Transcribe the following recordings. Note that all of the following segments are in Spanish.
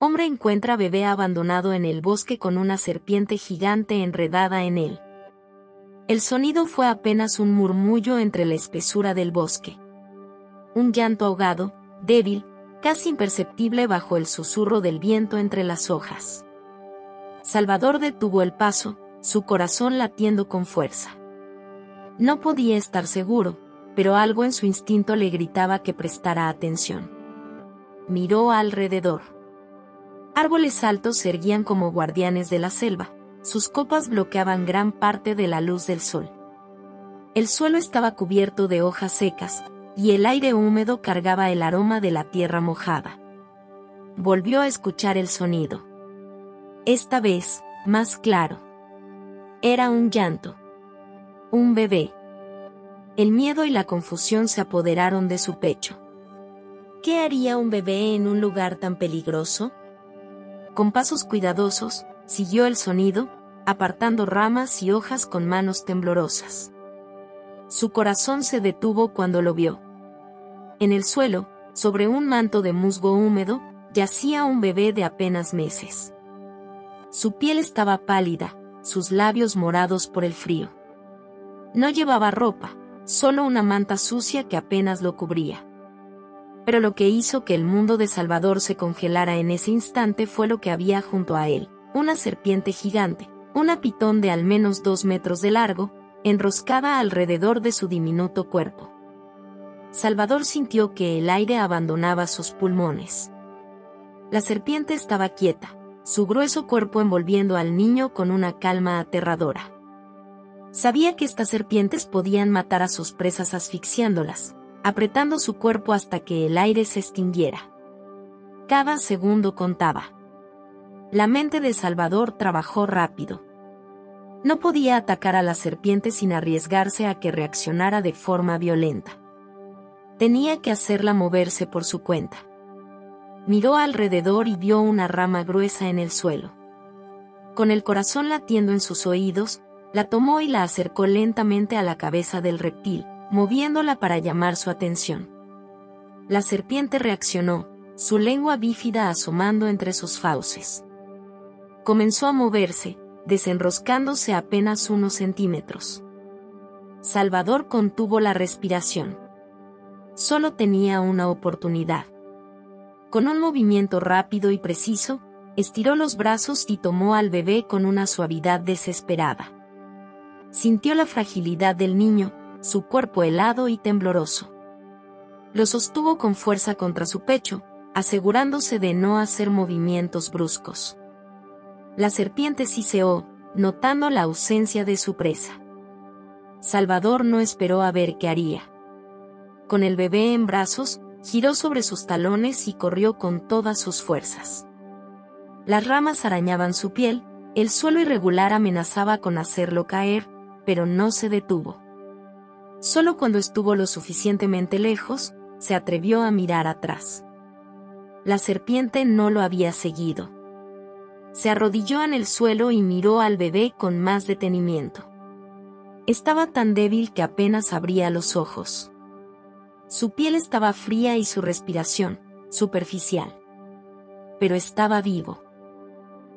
Hombre encuentra bebé abandonado en el bosque con una serpiente gigante enredada en él. El sonido fue apenas un murmullo entre la espesura del bosque. Un llanto ahogado, débil, casi imperceptible bajo el susurro del viento entre las hojas. Salvador detuvo el paso, su corazón latiendo con fuerza. No podía estar seguro, pero algo en su instinto le gritaba que prestara atención. Miró alrededor. Árboles altos se erguían como guardianes de la selva, sus copas bloqueaban gran parte de la luz del sol. El suelo estaba cubierto de hojas secas, y el aire húmedo cargaba el aroma de la tierra mojada. Volvió a escuchar el sonido. Esta vez, más claro. Era un llanto. Un bebé. El miedo y la confusión se apoderaron de su pecho. ¿Qué haría un bebé en un lugar tan peligroso? Con pasos cuidadosos, siguió el sonido, apartando ramas y hojas con manos temblorosas. Su corazón se detuvo cuando lo vio. En el suelo, sobre un manto de musgo húmedo, yacía un bebé de apenas meses. Su piel estaba pálida, sus labios morados por el frío. No llevaba ropa, solo una manta sucia que apenas lo cubría. Pero lo que hizo que el mundo de Salvador se congelara en ese instante fue lo que había junto a él, una serpiente gigante, una pitón de al menos 2 metros de largo, enroscada alrededor de su diminuto cuerpo. Salvador sintió que el aire abandonaba sus pulmones. La serpiente estaba quieta, su grueso cuerpo envolviendo al niño con una calma aterradora. Sabía que estas serpientes podían matar a sus presas asfixiándolas, apretando su cuerpo hasta que el aire se extinguiera. Cada segundo contaba. La mente de Salvador trabajó rápido. No podía atacar a la serpiente sin arriesgarse a que reaccionara de forma violenta. Tenía que hacerla moverse por su cuenta. Miró alrededor y vio una rama gruesa en el suelo. Con el corazón latiendo en sus oídos, la tomó y la acercó lentamente a la cabeza del reptil, moviéndola para llamar su atención. La serpiente reaccionó, su lengua bífida asomando entre sus fauces. Comenzó a moverse, desenroscándose apenas unos centímetros. Salvador contuvo la respiración. Solo tenía una oportunidad. Con un movimiento rápido y preciso, estiró los brazos y tomó al bebé con una suavidad desesperada. Sintió la fragilidad del niño, su cuerpo helado y tembloroso. Lo sostuvo con fuerza contra su pecho, asegurándose de no hacer movimientos bruscos. La serpiente siseó, notando la ausencia de su presa. Salvador no esperó a ver qué haría. Con el bebé en brazos, giró sobre sus talones y corrió con todas sus fuerzas. Las ramas arañaban su piel, el suelo irregular amenazaba con hacerlo caer, pero no se detuvo. Solo cuando estuvo lo suficientemente lejos, se atrevió a mirar atrás. La serpiente no lo había seguido. Se arrodilló en el suelo y miró al bebé con más detenimiento. Estaba tan débil que apenas abría los ojos. Su piel estaba fría y su respiración, superficial. Pero estaba vivo.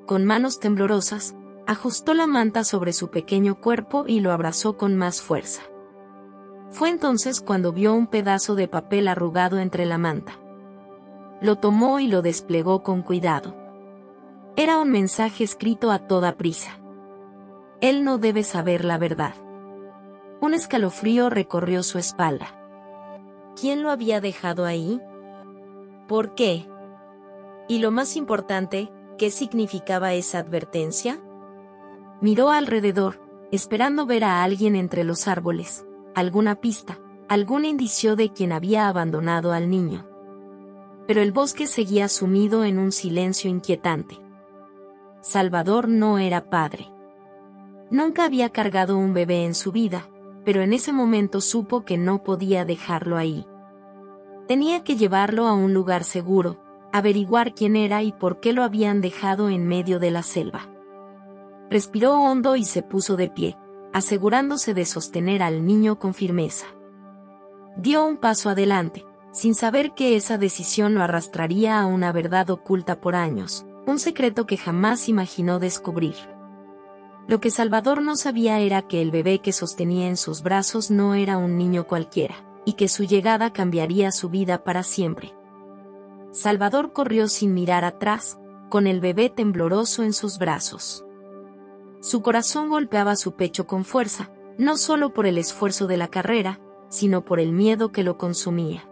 Con manos temblorosas, ajustó la manta sobre su pequeño cuerpo y lo abrazó con más fuerza. Fue entonces cuando vio un pedazo de papel arrugado entre la manta. Lo tomó y lo desplegó con cuidado. Era un mensaje escrito a toda prisa. Él no debe saber la verdad. Un escalofrío recorrió su espalda. ¿Quién lo había dejado ahí? ¿Por qué? Y lo más importante, ¿qué significaba esa advertencia? Miró alrededor, esperando ver a alguien entre los árboles, alguna pista, algún indicio de quien había abandonado al niño. Pero el bosque seguía sumido en un silencio inquietante. Salvador no era padre. Nunca había cargado un bebé en su vida, pero en ese momento supo que no podía dejarlo ahí. Tenía que llevarlo a un lugar seguro, averiguar quién era y por qué lo habían dejado en medio de la selva. Respiró hondo y se puso de pie, asegurándose de sostener al niño con firmeza. Dio un paso adelante, sin saber que esa decisión lo arrastraría a una verdad oculta por años, un secreto que jamás imaginó descubrir. Lo que Salvador no sabía era que el bebé que sostenía en sus brazos no era un niño cualquiera, y que su llegada cambiaría su vida para siempre. Salvador corrió sin mirar atrás, con el bebé tembloroso en sus brazos. Su corazón golpeaba su pecho con fuerza, no solo por el esfuerzo de la carrera, sino por el miedo que lo consumía.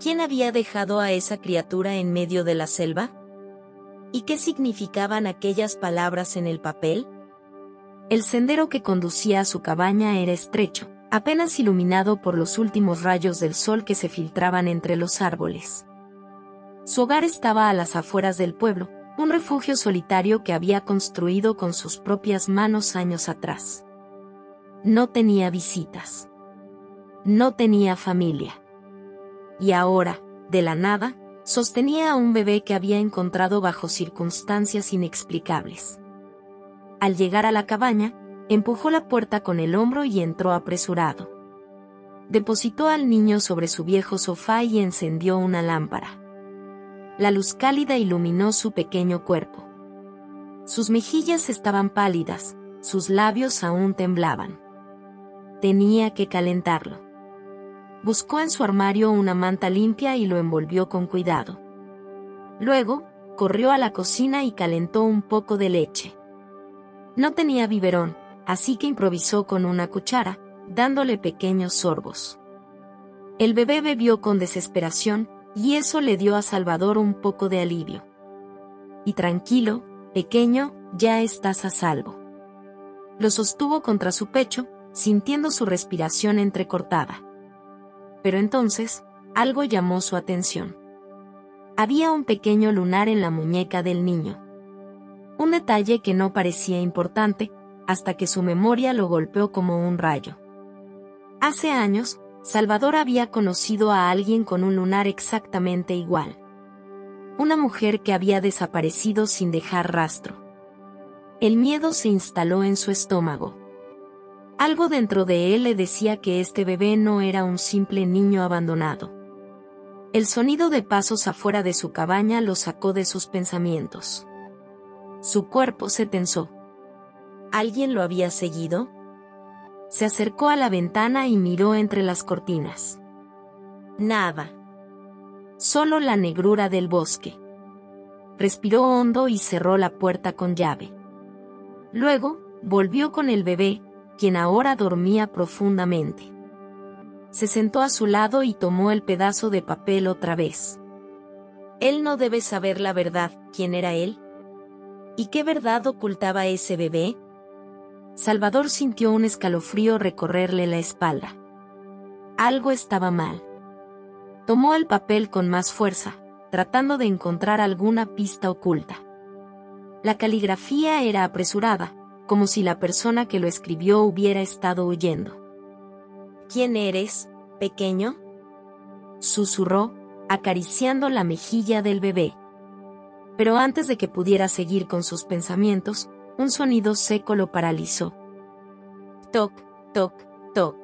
¿Quién había dejado a esa criatura en medio de la selva? ¿Y qué significaban aquellas palabras en el papel? El sendero que conducía a su cabaña era estrecho, apenas iluminado por los últimos rayos del sol que se filtraban entre los árboles. Su hogar estaba a las afueras del pueblo, un refugio solitario que había construido con sus propias manos años atrás. No tenía visitas. No tenía familia. Y ahora, de la nada, sostenía a un bebé que había encontrado bajo circunstancias inexplicables. Al llegar a la cabaña, empujó la puerta con el hombro y entró apresurado. Depositó al niño sobre su viejo sofá y encendió una lámpara. La luz cálida iluminó su pequeño cuerpo. Sus mejillas estaban pálidas, sus labios aún temblaban. Tenía que calentarlo. Buscó en su armario una manta limpia y lo envolvió con cuidado. Luego, corrió a la cocina y calentó un poco de leche. No tenía biberón, así que improvisó con una cuchara, dándole pequeños sorbos. El bebé bebió con desesperación, y eso le dio a Salvador un poco de alivio. Y tranquilo, pequeño, ya estás a salvo. Lo sostuvo contra su pecho, sintiendo su respiración entrecortada. Pero entonces, algo llamó su atención. Había un pequeño lunar en la muñeca del niño. Un detalle que no parecía importante, hasta que su memoria lo golpeó como un rayo. Hace años, Salvador había conocido a alguien con un lunar exactamente igual. Una mujer que había desaparecido sin dejar rastro. El miedo se instaló en su estómago. Algo dentro de él le decía que este bebé no era un simple niño abandonado. El sonido de pasos afuera de su cabaña lo sacó de sus pensamientos. Su cuerpo se tensó. ¿Alguien lo había seguido? Se acercó a la ventana y miró entre las cortinas. Nada. Solo la negrura del bosque. Respiró hondo y cerró la puerta con llave. Luego, volvió con el bebé, quien ahora dormía profundamente. Se sentó a su lado y tomó el pedazo de papel otra vez. Él no debe saber la verdad, ¿quién era él? ¿Y qué verdad ocultaba ese bebé? Salvador sintió un escalofrío recorrerle la espalda. Algo estaba mal. Tomó el papel con más fuerza, tratando de encontrar alguna pista oculta. La caligrafía era apresurada, como si la persona que lo escribió hubiera estado huyendo. ¿Quién eres, pequeño?, susurró, acariciando la mejilla del bebé. Pero antes de que pudiera seguir con sus pensamientos, un sonido seco lo paralizó. Toc, toc, toc.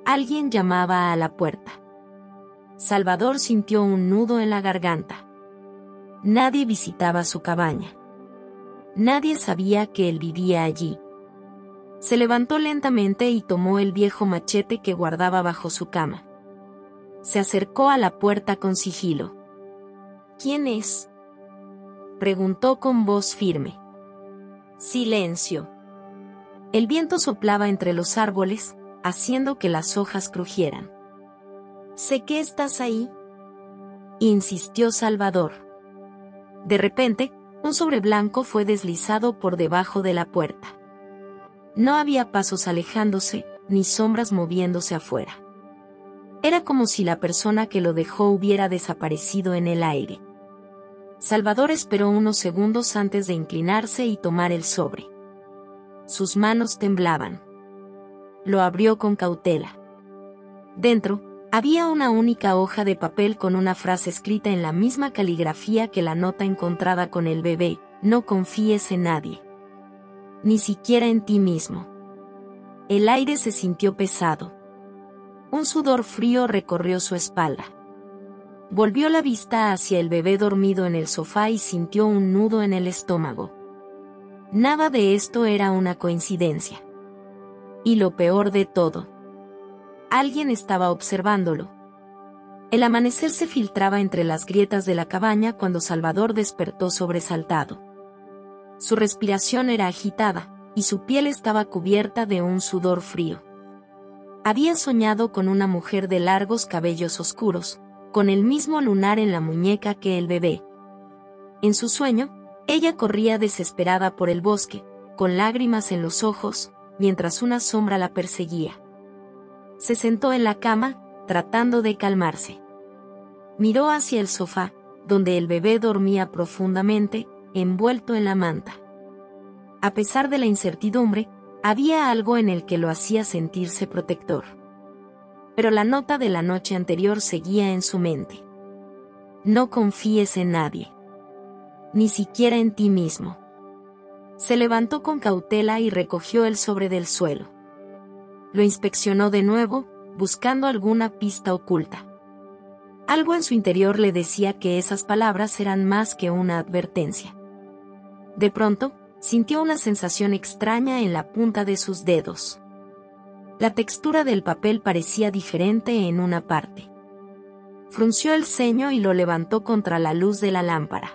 Alguien llamaba a la puerta. Salvador sintió un nudo en la garganta. Nadie visitaba su cabaña. Nadie sabía que él vivía allí. Se levantó lentamente y tomó el viejo machete que guardaba bajo su cama. Se acercó a la puerta con sigilo. ¿Quién es?, preguntó con voz firme. Silencio. El viento soplaba entre los árboles, haciendo que las hojas crujieran. «Sé que estás ahí», insistió Salvador. De repente, un sobre blanco fue deslizado por debajo de la puerta. No había pasos alejándose, ni sombras moviéndose afuera. Era como si la persona que lo dejó hubiera desaparecido en el aire. Salvador esperó unos segundos antes de inclinarse y tomar el sobre. Sus manos temblaban. Lo abrió con cautela. Dentro, había una única hoja de papel con una frase escrita en la misma caligrafía que la nota encontrada con el bebé: no confíes en nadie. Ni siquiera en ti mismo. El aire se sintió pesado. Un sudor frío recorrió su espalda. Volvió la vista hacia el bebé dormido en el sofá y sintió un nudo en el estómago. Nada de esto era una coincidencia. Y lo peor de todo, alguien estaba observándolo. El amanecer se filtraba entre las grietas de la cabaña cuando Salvador despertó sobresaltado. Su respiración era agitada, y su piel estaba cubierta de un sudor frío. Había soñado con una mujer de largos cabellos oscuros, con el mismo lunar en la muñeca que el bebé. En su sueño, ella corría desesperada por el bosque, con lágrimas en los ojos, mientras una sombra la perseguía. Se sentó en la cama, tratando de calmarse. Miró hacia el sofá, donde el bebé dormía profundamente, envuelto en la manta. A pesar de la incertidumbre, había algo en el que lo hacía sentirse protector. Pero la nota de la noche anterior seguía en su mente. No confíes en nadie. Ni siquiera en ti mismo. Se levantó con cautela y recogió el sobre del suelo. Lo inspeccionó de nuevo, buscando alguna pista oculta. Algo en su interior le decía que esas palabras eran más que una advertencia. De pronto, sintió una sensación extraña en la punta de sus dedos. La textura del papel parecía diferente en una parte. Frunció el ceño y lo levantó contra la luz de la lámpara.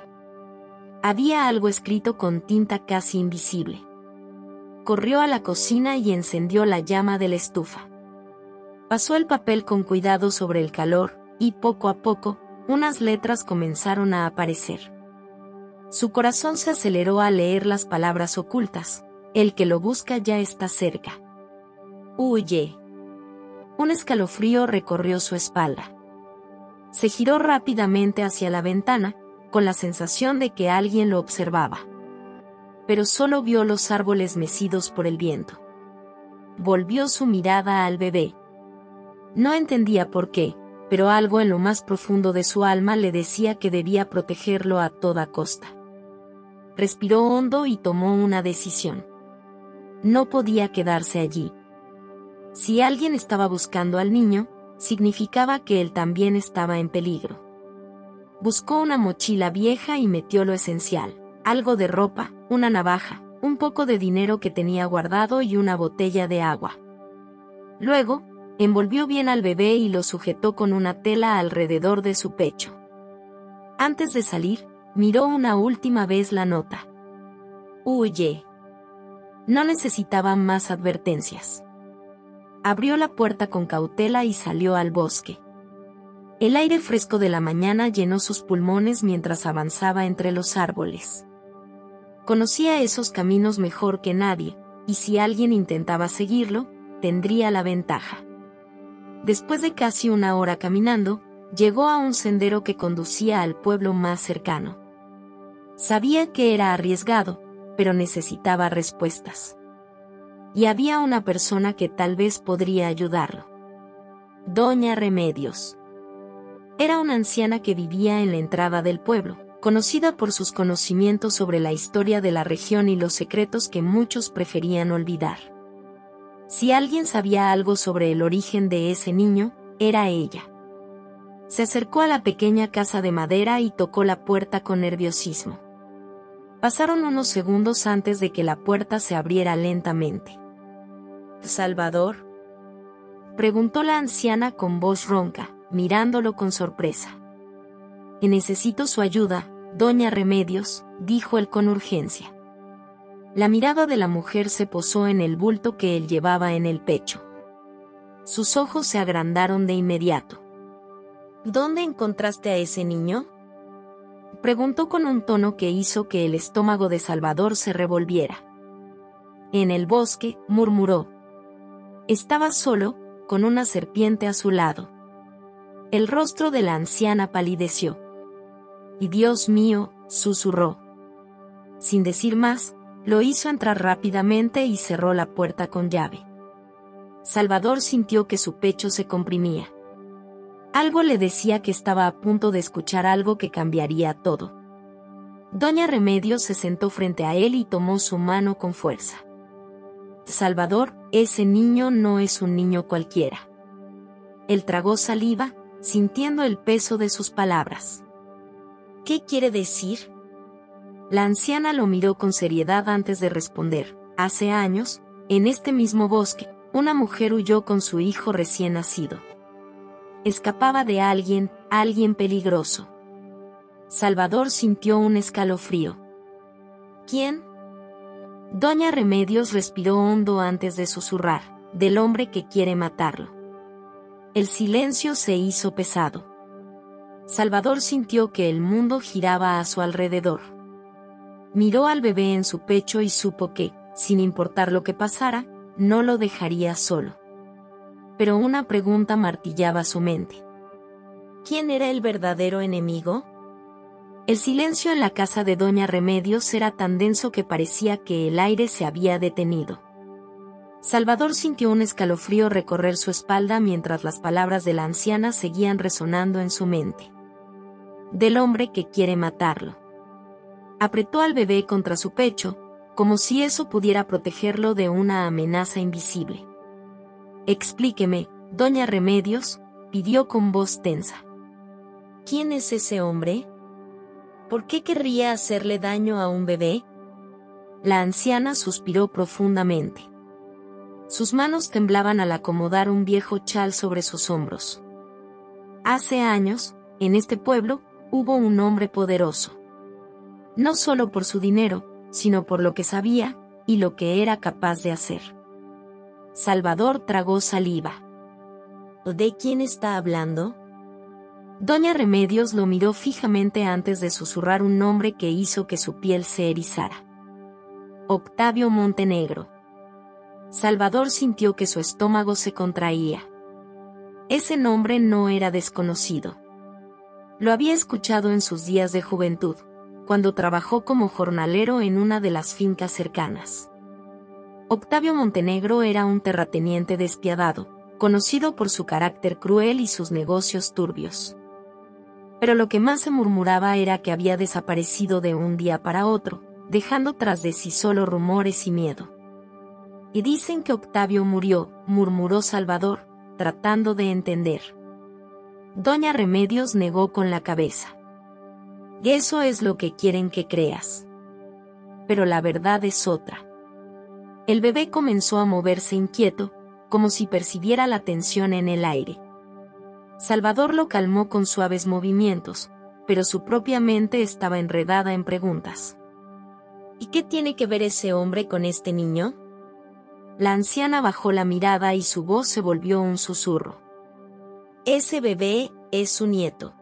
Había algo escrito con tinta casi invisible. Corrió a la cocina y encendió la llama de la estufa. Pasó el papel con cuidado sobre el calor, y poco a poco, unas letras comenzaron a aparecer. Su corazón se aceleró al leer las palabras ocultas. El que lo busca ya está cerca. Huye. Un escalofrío recorrió su espalda. Se giró rápidamente hacia la ventana, con la sensación de que alguien lo observaba. Pero solo vio los árboles mecidos por el viento. Volvió su mirada al bebé. No entendía por qué, pero algo en lo más profundo de su alma le decía que debía protegerlo a toda costa. Respiró hondo y tomó una decisión. No podía quedarse allí. Si alguien estaba buscando al niño, significaba que él también estaba en peligro. Buscó una mochila vieja y metió lo esencial: algo de ropa, una navaja, un poco de dinero que tenía guardado y una botella de agua. Luego, envolvió bien al bebé y lo sujetó con una tela alrededor de su pecho. Antes de salir, miró una última vez la nota. Huye. No necesitaba más advertencias. Abrió la puerta con cautela y salió al bosque. El aire fresco de la mañana llenó sus pulmones mientras avanzaba entre los árboles. Conocía esos caminos mejor que nadie, y si alguien intentaba seguirlo, tendría la ventaja. Después de casi una hora caminando, llegó a un sendero que conducía al pueblo más cercano. Sabía que era arriesgado, pero necesitaba respuestas. Y había una persona que tal vez podría ayudarlo. Doña Remedios. Era una anciana que vivía en la entrada del pueblo, conocida por sus conocimientos sobre la historia de la región y los secretos que muchos preferían olvidar. Si alguien sabía algo sobre el origen de ese niño, era ella. Se acercó a la pequeña casa de madera y tocó la puerta con nerviosismo. Pasaron unos segundos antes de que la puerta se abriera lentamente. ¿Salvador?, preguntó la anciana con voz ronca, mirándolo con sorpresa. Necesito su ayuda, doña Remedios, dijo él con urgencia. La mirada de la mujer se posó en el bulto que él llevaba en el pecho. Sus ojos se agrandaron de inmediato. ¿Dónde encontraste a ese niño?, preguntó con un tono que hizo que el estómago de Salvador se revolviera. En el bosque, murmuró. Estaba solo, con una serpiente a su lado. El rostro de la anciana palideció. Y Dios mío, susurró. Sin decir más, lo hizo entrar rápidamente y cerró la puerta con llave. Salvador sintió que su pecho se comprimía. Algo le decía que estaba a punto de escuchar algo que cambiaría todo. Doña Remedios se sentó frente a él y tomó su mano con fuerza. Salvador, ese niño no es un niño cualquiera. Él tragó saliva, sintiendo el peso de sus palabras. ¿Qué quiere decir? La anciana lo miró con seriedad antes de responder. Hace años, en este mismo bosque, una mujer huyó con su hijo recién nacido. Escapaba de alguien peligroso. Salvador sintió un escalofrío. ¿Quién? Doña Remedios respiró hondo antes de susurrar, del hombre que quiere matarlo. El silencio se hizo pesado. Salvador sintió que el mundo giraba a su alrededor. Miró al bebé en su pecho y supo que, sin importar lo que pasara, no lo dejaría solo. Pero una pregunta martillaba su mente. ¿Quién era el verdadero enemigo? El silencio en la casa de Doña Remedios era tan denso que parecía que el aire se había detenido. Salvador sintió un escalofrío recorrer su espalda mientras las palabras de la anciana seguían resonando en su mente. Del hombre que quiere matarlo. Apretó al bebé contra su pecho, como si eso pudiera protegerlo de una amenaza invisible. Explíqueme, Doña Remedios, pidió con voz tensa. ¿Quién es ese hombre? ¿Por qué querría hacerle daño a un bebé? La anciana suspiró profundamente. Sus manos temblaban al acomodar un viejo chal sobre sus hombros. Hace años, en este pueblo, hubo un hombre poderoso. No solo por su dinero, sino por lo que sabía, y lo que era capaz de hacer. Salvador tragó saliva. ¿De quién está hablando? Doña Remedios lo miró fijamente antes de susurrar un nombre que hizo que su piel se erizara. Octavio Montenegro. Salvador sintió que su estómago se contraía. Ese nombre no era desconocido. Lo había escuchado en sus días de juventud, cuando trabajó como jornalero en una de las fincas cercanas. Octavio Montenegro era un terrateniente despiadado, conocido por su carácter cruel y sus negocios turbios. Pero lo que más se murmuraba era que había desaparecido de un día para otro, dejando tras de sí solo rumores y miedo. Y dicen que Octavio murió, murmuró Salvador, tratando de entender. Doña Remedios negó con la cabeza. Eso es lo que quieren que creas. Pero la verdad es otra. El bebé comenzó a moverse inquieto, como si percibiera la tensión en el aire. Salvador lo calmó con suaves movimientos, pero su propia mente estaba enredada en preguntas. ¿Y qué tiene que ver ese hombre con este niño? La anciana bajó la mirada y su voz se volvió un susurro. Ese bebé es su nieto.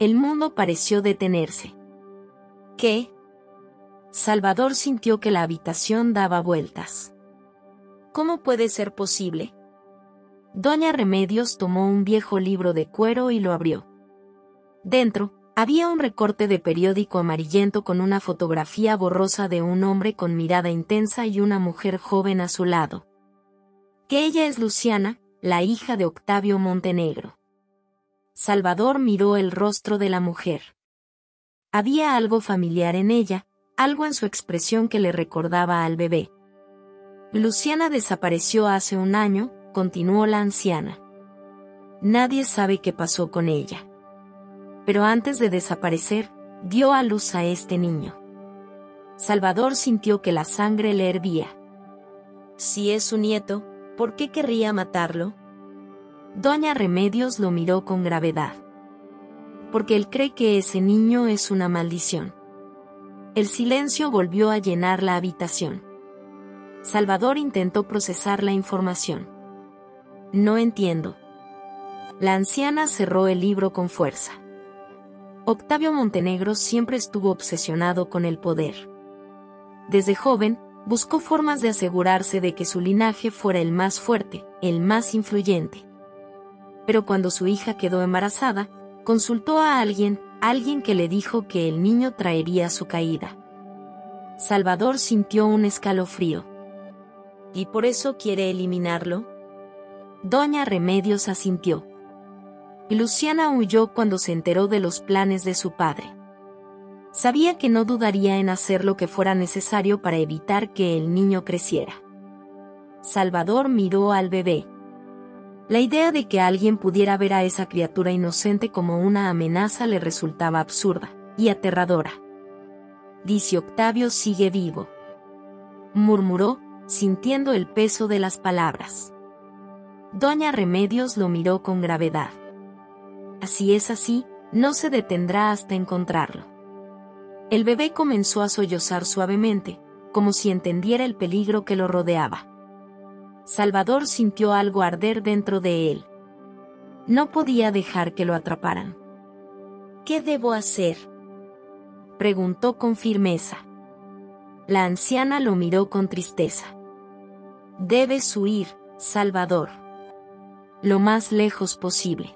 El mundo pareció detenerse. ¿Qué? Salvador sintió que la habitación daba vueltas. ¿Cómo puede ser posible? Doña Remedios tomó un viejo libro de cuero y lo abrió. Dentro, había un recorte de periódico amarillento con una fotografía borrosa de un hombre con mirada intensa y una mujer joven a su lado. Que ella es Luciana, la hija de Octavio Montenegro. Salvador miró el rostro de la mujer. Había algo familiar en ella, algo en su expresión que le recordaba al bebé. Luciana desapareció hace un año, continuó la anciana. Nadie sabe qué pasó con ella. Pero antes de desaparecer, dio a luz a este niño. Salvador sintió que la sangre le hervía. Si es su nieto, ¿por qué querría matarlo? Doña Remedios lo miró con gravedad. Porque él cree que ese niño es una maldición. El silencio volvió a llenar la habitación. Salvador intentó procesar la información. No entiendo. La anciana cerró el libro con fuerza. Octavio Montenegro siempre estuvo obsesionado con el poder. Desde joven, buscó formas de asegurarse de que su linaje fuera el más fuerte, el más influyente. Pero cuando su hija quedó embarazada, consultó a alguien que le dijo que el niño traería su caída. Salvador sintió un escalofrío. ¿Y por eso quiere eliminarlo? Doña Remedios asintió. Luciana huyó cuando se enteró de los planes de su padre. Sabía que no dudaría en hacer lo que fuera necesario para evitar que el niño creciera. Salvador miró al bebé. La idea de que alguien pudiera ver a esa criatura inocente como una amenaza le resultaba absurda y aterradora. «Dice Octavio sigue vivo», murmuró, sintiendo el peso de las palabras. Doña Remedios lo miró con gravedad. «Así es así, no se detendrá hasta encontrarlo». El bebé comenzó a sollozar suavemente, como si entendiera el peligro que lo rodeaba. Salvador sintió algo arder dentro de él. No podía dejar que lo atraparan. «¿Qué debo hacer?», preguntó con firmeza. La anciana lo miró con tristeza. «Debes huir, Salvador. Lo más lejos posible».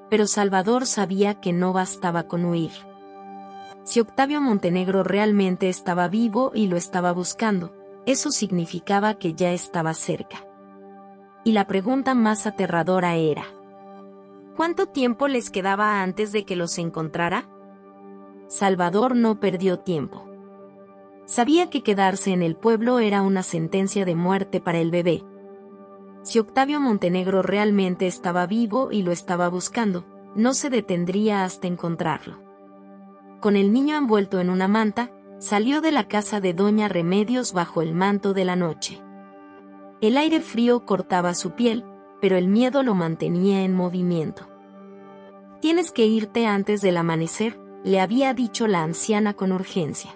Pero Salvador sabía que no bastaba con huir. Si Octavio Montenegro realmente estaba vivo y lo estaba buscando, eso significaba que ya estaba cerca. Y la pregunta más aterradora era: ¿cuánto tiempo les quedaba antes de que los encontrara? Salvador no perdió tiempo. Sabía que quedarse en el pueblo era una sentencia de muerte para el bebé. Si Octavio Montenegro realmente estaba vivo y lo estaba buscando, no se detendría hasta encontrarlo. Con el niño envuelto en una manta, salió de la casa de Doña Remedios bajo el manto de la noche. El aire frío cortaba su piel, pero el miedo lo mantenía en movimiento. «Tienes que irte antes del amanecer», le había dicho la anciana con urgencia.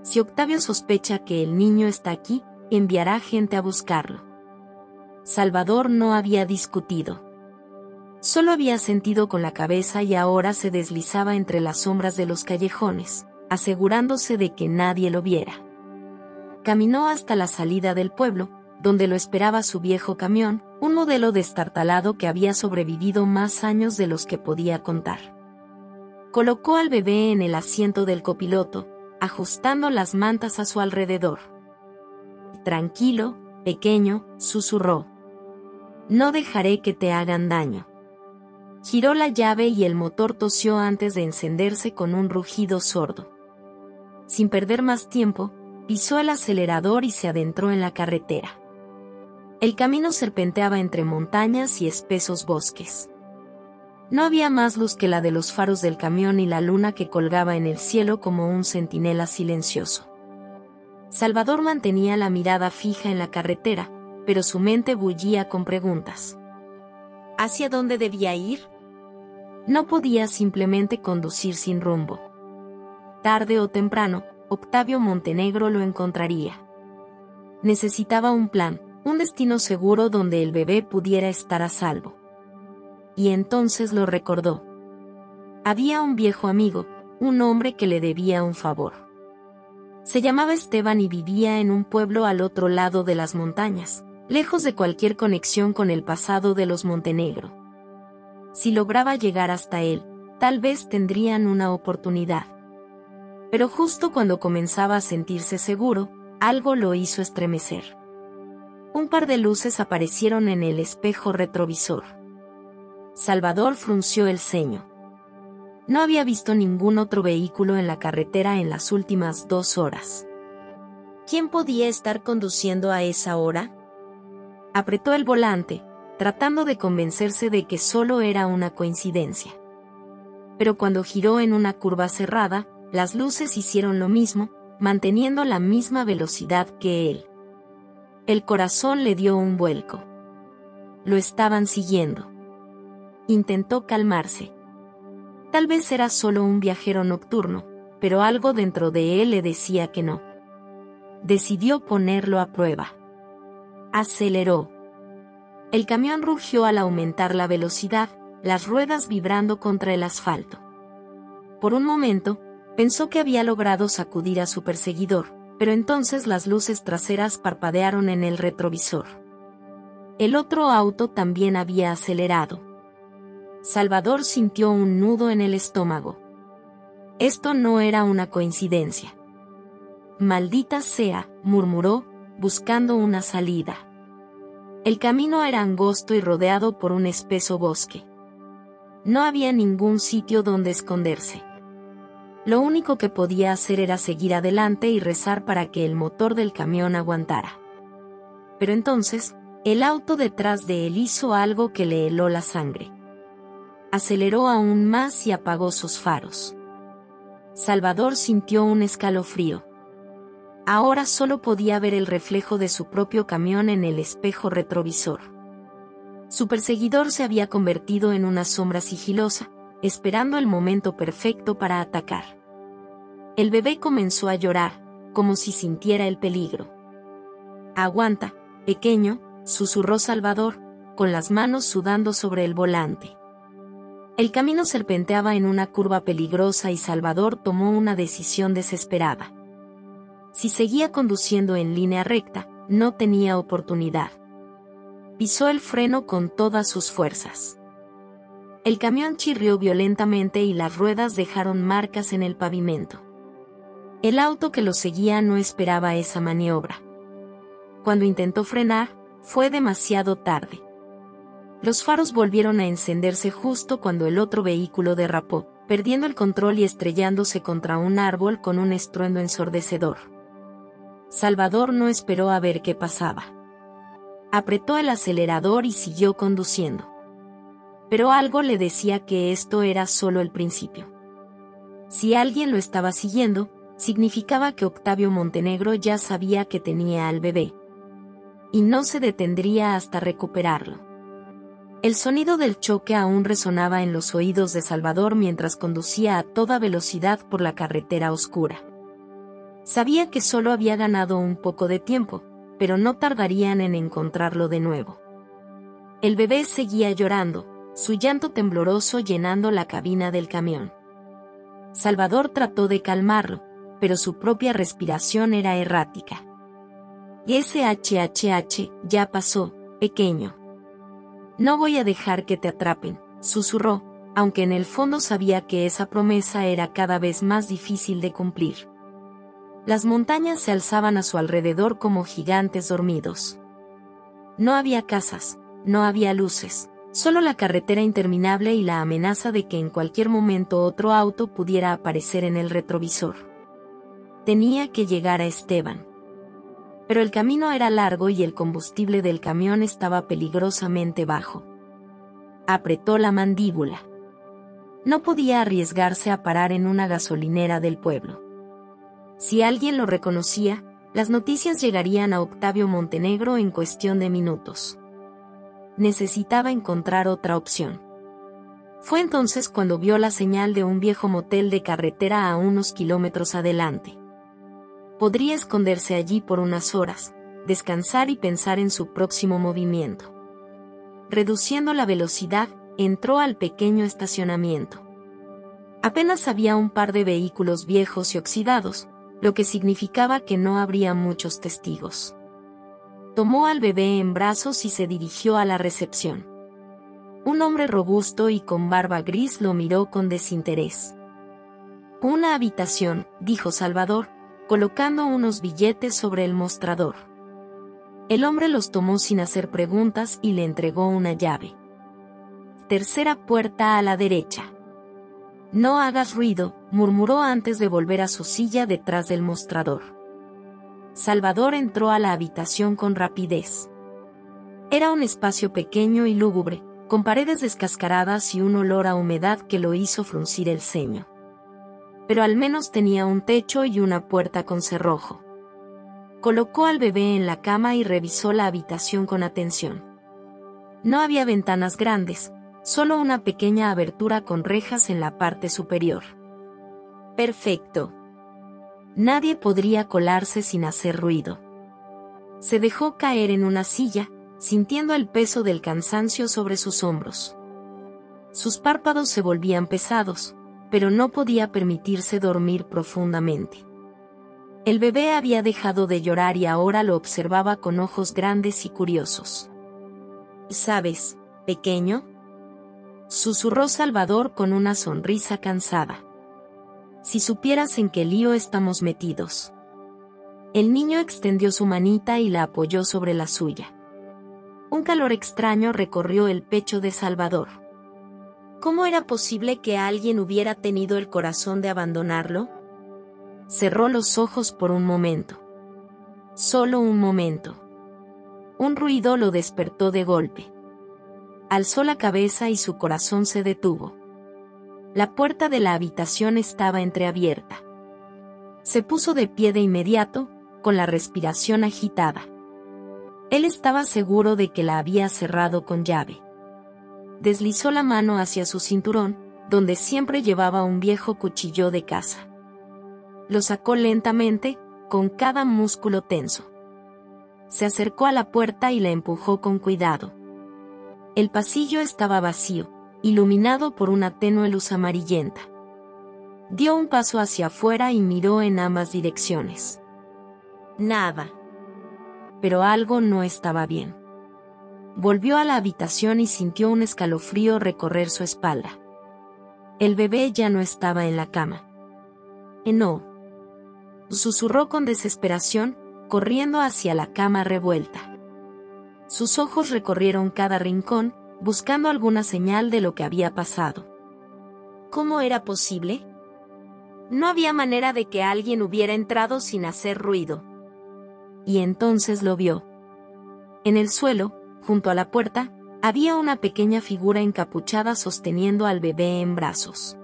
«Si Octavio sospecha que el niño está aquí, enviará gente a buscarlo». Salvador no había discutido. Solo había sentido con la cabeza y ahora se deslizaba entre las sombras de los callejones, asegurándose de que nadie lo viera. Caminó hasta la salida del pueblo, donde lo esperaba su viejo camión, un modelo destartalado que había sobrevivido más años de los que podía contar. Colocó al bebé en el asiento del copiloto, ajustando las mantas a su alrededor. «Tranquilo, pequeño», susurró. «No dejaré que te hagan daño». Giró la llave y el motor tosió antes de encenderse con un rugido sordo. Sin perder más tiempo, pisó el acelerador y se adentró en la carretera. El camino serpenteaba entre montañas y espesos bosques. No había más luz que la de los faros del camión y la luna que colgaba en el cielo como un centinela silencioso. Salvador mantenía la mirada fija en la carretera, pero su mente bullía con preguntas. ¿Hacia dónde debía ir? No podía simplemente conducir sin rumbo. Tarde o temprano, Octavio Montenegro lo encontraría. Necesitaba un plan, un destino seguro donde el bebé pudiera estar a salvo. Y entonces lo recordó. Había un viejo amigo, un hombre que le debía un favor. Se llamaba Esteban y vivía en un pueblo al otro lado de las montañas, lejos de cualquier conexión con el pasado de los Montenegro. Si lograba llegar hasta él, tal vez tendrían una oportunidad. Pero justo cuando comenzaba a sentirse seguro, algo lo hizo estremecer. Un par de luces aparecieron en el espejo retrovisor. Salvador frunció el ceño. No había visto ningún otro vehículo en la carretera en las últimas 2 horas. ¿Quién podía estar conduciendo a esa hora? Apretó el volante, tratando de convencerse de que solo era una coincidencia. Pero cuando giró en una curva cerrada, las luces hicieron lo mismo, manteniendo la misma velocidad que él. El corazón le dio un vuelco. Lo estaban siguiendo. Intentó calmarse. Tal vez era solo un viajero nocturno, pero algo dentro de él le decía que no. Decidió ponerlo a prueba. Aceleró. El camión rugió al aumentar la velocidad, las ruedas vibrando contra el asfalto. Por un momento, pensó que había logrado sacudir a su perseguidor, pero entonces las luces traseras parpadearon en el retrovisor. El otro auto también había acelerado. Salvador sintió un nudo en el estómago. Esto no era una coincidencia. «Maldita sea», murmuró, buscando una salida. El camino era angosto y rodeado por un espeso bosque. No había ningún sitio donde esconderse. Lo único que podía hacer era seguir adelante y rezar para que el motor del camión aguantara. Pero entonces, El auto detrás de él hizo algo que le heló la sangre. Aceleró aún más y apagó sus faros. Salvador sintió un escalofrío. Ahora solo podía ver el reflejo de su propio camión en el espejo retrovisor. Su perseguidor se había convertido en una sombra sigilosa, esperando el momento perfecto para atacar. El bebé comenzó a llorar, como si sintiera el peligro. «Aguanta, pequeño», susurró Salvador, con las manos sudando sobre el volante. El camino serpenteaba en una curva peligrosa y Salvador tomó una decisión desesperada. Si seguía conduciendo en línea recta, no tenía oportunidad. Pisó el freno con todas sus fuerzas. El camión chirrió violentamente y las ruedas dejaron marcas en el pavimento. El auto que lo seguía no esperaba esa maniobra. Cuando intentó frenar, fue demasiado tarde. Los faros volvieron a encenderse justo cuando el otro vehículo derrapó, perdiendo el control y estrellándose contra un árbol con un estruendo ensordecedor. Salvador no esperó a ver qué pasaba. Apretó el acelerador y siguió conduciendo. Pero algo le decía que esto era solo el principio. Si alguien lo estaba siguiendo, significaba que Octavio Montenegro ya sabía que tenía al bebé. Y no se detendría hasta recuperarlo. El sonido del choque aún resonaba en los oídos de Salvador mientras conducía a toda velocidad por la carretera oscura. Sabía que solo había ganado un poco de tiempo, pero no tardarían en encontrarlo de nuevo. El bebé seguía llorando, su llanto tembloroso llenando la cabina del camión. Salvador trató de calmarlo, pero su propia respiración era errática. «SHHH, ya pasó, pequeño. No voy a dejar que te atrapen», susurró, aunque en el fondo sabía que esa promesa era cada vez más difícil de cumplir. Las montañas se alzaban a su alrededor como gigantes dormidos. No había casas, no había luces, solo la carretera interminable y la amenaza de que en cualquier momento otro auto pudiera aparecer en el retrovisor. Tenía que llegar a Esteban. Pero el camino era largo y el combustible del camión estaba peligrosamente bajo. Apretó la mandíbula. No podía arriesgarse a parar en una gasolinera del pueblo. Si alguien lo reconocía, las noticias llegarían a Octavio Montenegro en cuestión de minutos. Necesitaba encontrar otra opción. Fue entonces cuando vio la señal de un viejo motel de carretera a unos kilómetros adelante. Podría esconderse allí por unas horas, descansar y pensar en su próximo movimiento. Reduciendo la velocidad, entró al pequeño estacionamiento. Apenas había un par de vehículos viejos y oxidados, lo que significaba que no habría muchos testigos. Tomó al bebé en brazos y se dirigió a la recepción. Un hombre robusto y con barba gris lo miró con desinterés. «Una habitación», dijo Salvador, colocando unos billetes sobre el mostrador. El hombre los tomó sin hacer preguntas y le entregó una llave. «Tercera puerta a la derecha». «No hagas ruido», murmuró antes de volver a su silla detrás del mostrador. Salvador entró a la habitación con rapidez. Era un espacio pequeño y lúgubre, con paredes descascaradas y un olor a humedad que lo hizo fruncir el ceño. Pero al menos tenía un techo y una puerta con cerrojo. Colocó al bebé en la cama y revisó la habitación con atención. No había ventanas grandes, solo una pequeña abertura con rejas en la parte superior. Perfecto. Nadie podría colarse sin hacer ruido. Se dejó caer en una silla, sintiendo el peso del cansancio sobre sus hombros. Sus párpados se volvían pesados, pero no podía permitirse dormir profundamente. El bebé había dejado de llorar y ahora lo observaba con ojos grandes y curiosos. «¿Sabes, pequeño?», susurró Salvador con una sonrisa cansada. «Si supieras en qué lío estamos metidos». El niño extendió su manita y la apoyó sobre la suya. Un calor extraño recorrió el pecho de Salvador. ¿Cómo era posible que alguien hubiera tenido el corazón de abandonarlo? Cerró los ojos por un momento. Solo un momento. Un ruido lo despertó de golpe. Alzó la cabeza y su corazón se detuvo. La puerta de la habitación estaba entreabierta. Se puso de pie de inmediato, con la respiración agitada. Él estaba seguro de que la había cerrado con llave. Deslizó la mano hacia su cinturón, donde siempre llevaba un viejo cuchillo de caza. Lo sacó lentamente, con cada músculo tenso. Se acercó a la puerta y la empujó con cuidado. El pasillo estaba vacío, iluminado por una tenue luz amarillenta. Dio un paso hacia afuera y miró en ambas direcciones. Nada. Pero algo no estaba bien. Volvió a la habitación y sintió un escalofrío recorrer su espalda. El bebé ya no estaba en la cama. No. Susurró con desesperación, corriendo hacia la cama revuelta. Sus ojos recorrieron cada rincón, buscando alguna señal de lo que había pasado. ¿Cómo era posible? No había manera de que alguien hubiera entrado sin hacer ruido. Y entonces lo vio. En el suelo, junto a la puerta, había una pequeña figura encapuchada sosteniendo al bebé en brazos.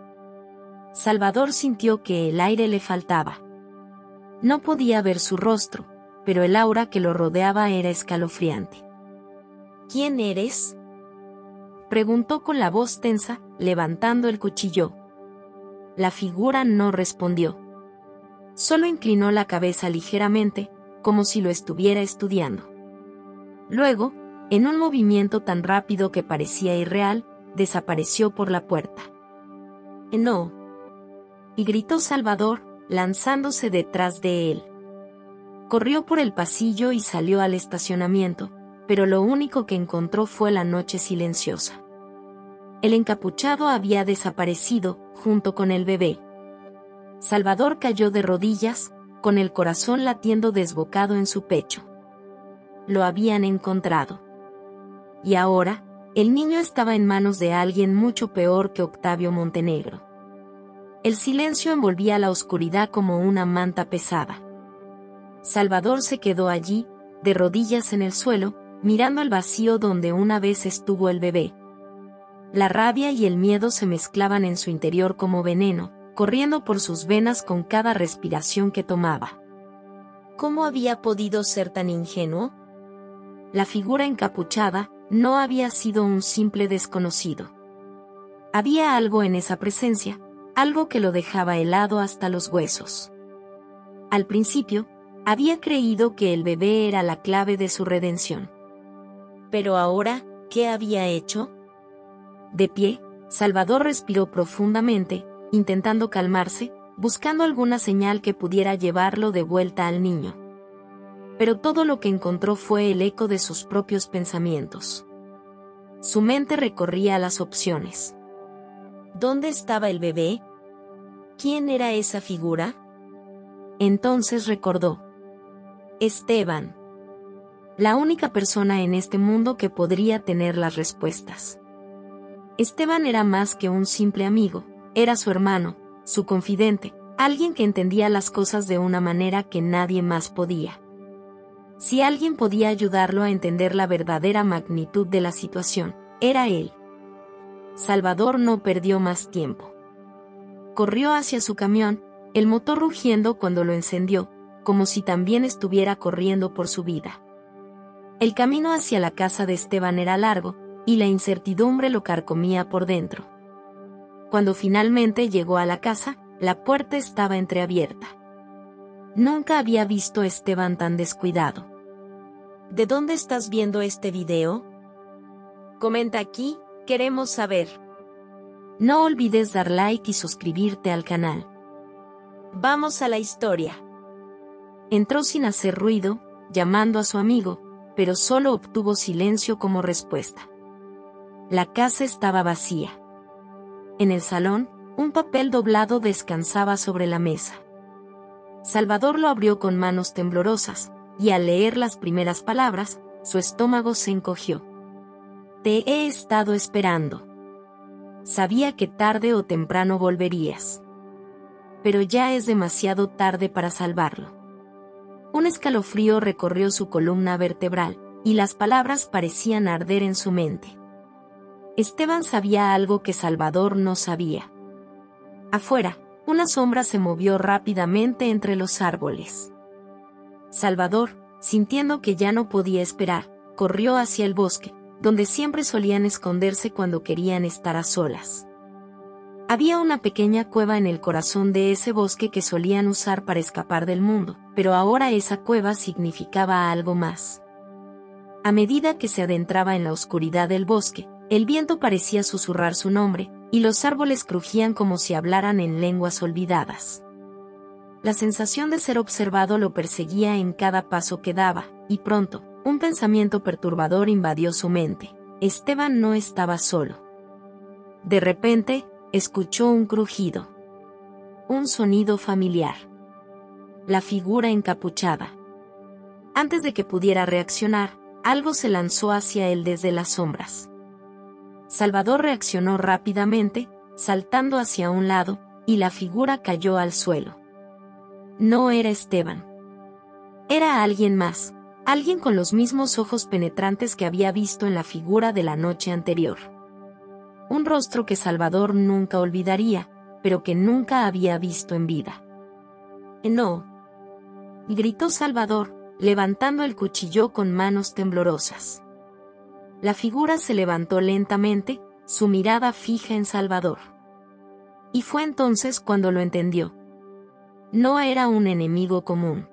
Salvador sintió que el aire le faltaba. No podía ver su rostro, pero el aura que lo rodeaba era escalofriante. ¿Quién eres?, preguntó con la voz tensa, levantando el cuchillo. La figura no respondió. Solo inclinó la cabeza ligeramente, como si lo estuviera estudiando. Luego, en un movimiento tan rápido que parecía irreal, desapareció por la puerta. «No», y gritó Salvador, lanzándose detrás de él. Corrió por el pasillo y salió al estacionamiento, pero lo único que encontró fue la noche silenciosa. El encapuchado había desaparecido, junto con el bebé. Salvador cayó de rodillas, con el corazón latiendo desbocado en su pecho. Lo habían encontrado. Y ahora, el niño estaba en manos de alguien mucho peor que Octavio Montenegro. El silencio envolvía la oscuridad como una manta pesada. Salvador se quedó allí, de rodillas en el suelo, mirando el vacío donde una vez estuvo el bebé. La rabia y el miedo se mezclaban en su interior como veneno, corriendo por sus venas con cada respiración que tomaba. ¿Cómo había podido ser tan ingenuo? La figura encapuchada no había sido un simple desconocido. Había algo en esa presencia, algo que lo dejaba helado hasta los huesos. Al principio, había creído que el bebé era la clave de su redención. Pero ahora, ¿qué había hecho? De pie, Salvador respiró profundamente, intentando calmarse, buscando alguna señal que pudiera llevarlo de vuelta al niño. Pero todo lo que encontró fue el eco de sus propios pensamientos. Su mente recorría las opciones. ¿Dónde estaba el bebé? ¿Quién era esa figura? Entonces recordó. Esteban. La única persona en este mundo que podría tener las respuestas. Esteban era más que un simple amigo, era su hermano, su confidente, alguien que entendía las cosas de una manera que nadie más podía. Si alguien podía ayudarlo a entender la verdadera magnitud de la situación, era él. Salvador no perdió más tiempo. Corrió hacia su camión, el motor rugiendo cuando lo encendió, como si también estuviera corriendo por su vida. El camino hacia la casa de Esteban era largo, y la incertidumbre lo carcomía por dentro. Cuando finalmente llegó a la casa, la puerta estaba entreabierta. Nunca había visto a Esteban tan descuidado. ¿De dónde estás viendo este video? Comenta aquí, queremos saber. No olvides dar like y suscribirte al canal. Vamos a la historia. Entró sin hacer ruido, llamando a su amigo, pero solo obtuvo silencio como respuesta. La casa estaba vacía. En el salón, un papel doblado descansaba sobre la mesa. Salvador lo abrió con manos temblorosas, y al leer las primeras palabras, su estómago se encogió. Te he estado esperando. Sabía que tarde o temprano volverías. Pero ya es demasiado tarde para salvarlo. Un escalofrío recorrió su columna vertebral, y las palabras parecían arder en su mente. Esteban sabía algo que Salvador no sabía. Afuera, una sombra se movió rápidamente entre los árboles. Salvador, sintiendo que ya no podía esperar, corrió hacia el bosque, donde siempre solían esconderse cuando querían estar a solas. Había una pequeña cueva en el corazón de ese bosque que solían usar para escapar del mundo, pero ahora esa cueva significaba algo más. A medida que se adentraba en la oscuridad del bosque, el viento parecía susurrar su nombre, y los árboles crujían como si hablaran en lenguas olvidadas. La sensación de ser observado lo perseguía en cada paso que daba, y pronto, un pensamiento perturbador invadió su mente. Esteban no estaba solo. De repente, escuchó un crujido. Un sonido familiar. La figura encapuchada. Antes de que pudiera reaccionar, algo se lanzó hacia él desde las sombras. Salvador reaccionó rápidamente, saltando hacia un lado, y la figura cayó al suelo. No era Esteban. Era alguien más, alguien con los mismos ojos penetrantes que había visto en la figura de la noche anterior. Un rostro que Salvador nunca olvidaría, pero que nunca había visto en vida. «No», gritó Salvador, levantando el cuchillo con manos temblorosas. La figura se levantó lentamente, su mirada fija en Salvador. Y fue entonces cuando lo entendió. No era un enemigo común.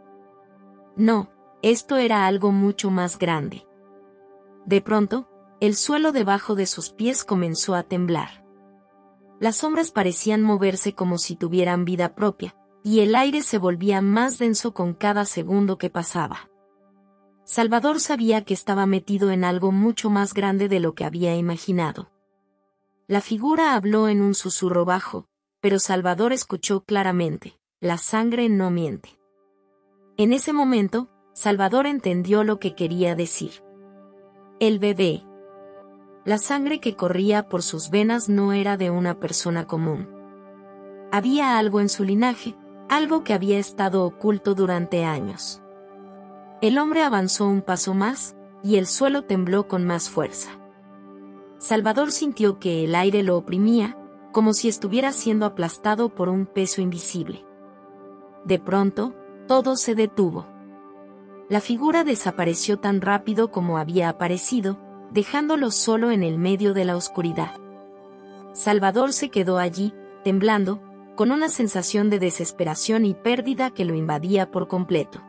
No, esto era algo mucho más grande. De pronto, el suelo debajo de sus pies comenzó a temblar. Las sombras parecían moverse como si tuvieran vida propia, y el aire se volvía más denso con cada segundo que pasaba. Salvador sabía que estaba metido en algo mucho más grande de lo que había imaginado. La figura habló en un susurro bajo, pero Salvador escuchó claramente: la sangre no miente. En ese momento, Salvador entendió lo que quería decir. El bebé. La sangre que corría por sus venas no era de una persona común. Había algo en su linaje, algo que había estado oculto durante años. El hombre avanzó un paso más, y el suelo tembló con más fuerza. Salvador sintió que el aire lo oprimía, como si estuviera siendo aplastado por un peso invisible. De pronto, todo se detuvo. La figura desapareció tan rápido como había aparecido, dejándolo solo en el medio de la oscuridad. Salvador se quedó allí, temblando, con una sensación de desesperación y pérdida que lo invadía por completo.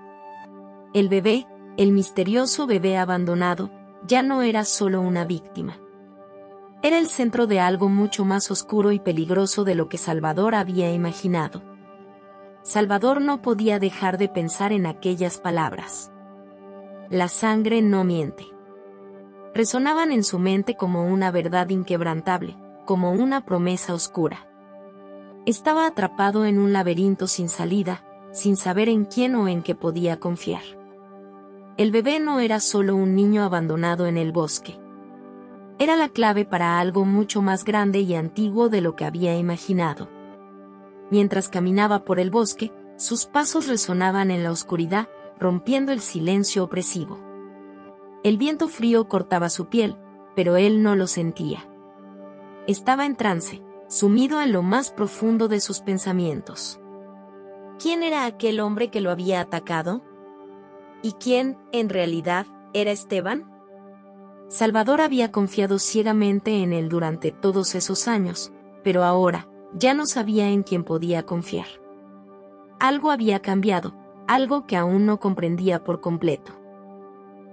El bebé, el misterioso bebé abandonado, ya no era solo una víctima. Era el centro de algo mucho más oscuro y peligroso de lo que Salvador había imaginado. Salvador no podía dejar de pensar en aquellas palabras. La sangre no miente. Resonaban en su mente como una verdad inquebrantable, como una promesa oscura. Estaba atrapado en un laberinto sin salida, sin saber en quién o en qué podía confiar. El bebé no era solo un niño abandonado en el bosque. Era la clave para algo mucho más grande y antiguo de lo que había imaginado. Mientras caminaba por el bosque, sus pasos resonaban en la oscuridad, rompiendo el silencio opresivo. El viento frío cortaba su piel, pero él no lo sentía. Estaba en trance, sumido en lo más profundo de sus pensamientos. ¿Quién era aquel hombre que lo había atacado? ¿Y quién, en realidad, era Esteban? Salvador había confiado ciegamente en él durante todos esos años, pero ahora, ya no sabía en quién podía confiar. Algo había cambiado, algo que aún no comprendía por completo.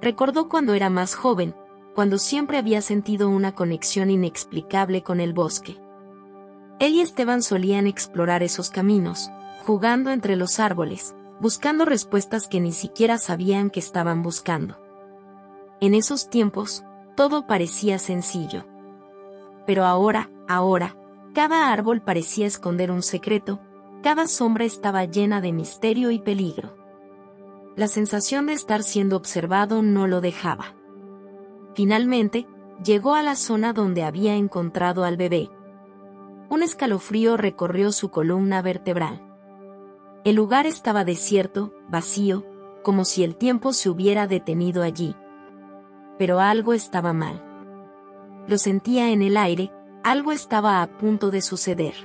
Recordó cuando era más joven, cuando siempre había sentido una conexión inexplicable con el bosque. Él y Esteban solían explorar esos caminos, jugando entre los árboles, buscando respuestas que ni siquiera sabían que estaban buscando. En esos tiempos, todo parecía sencillo. Pero ahora, cada árbol parecía esconder un secreto, cada sombra estaba llena de misterio y peligro. La sensación de estar siendo observado no lo dejaba. Finalmente, llegó a la zona donde había encontrado al bebé. Un escalofrío recorrió su columna vertebral. El lugar estaba desierto, vacío, como si el tiempo se hubiera detenido allí. pero algo estaba mal. Lo sentía en el aire, algo estaba a punto de suceder.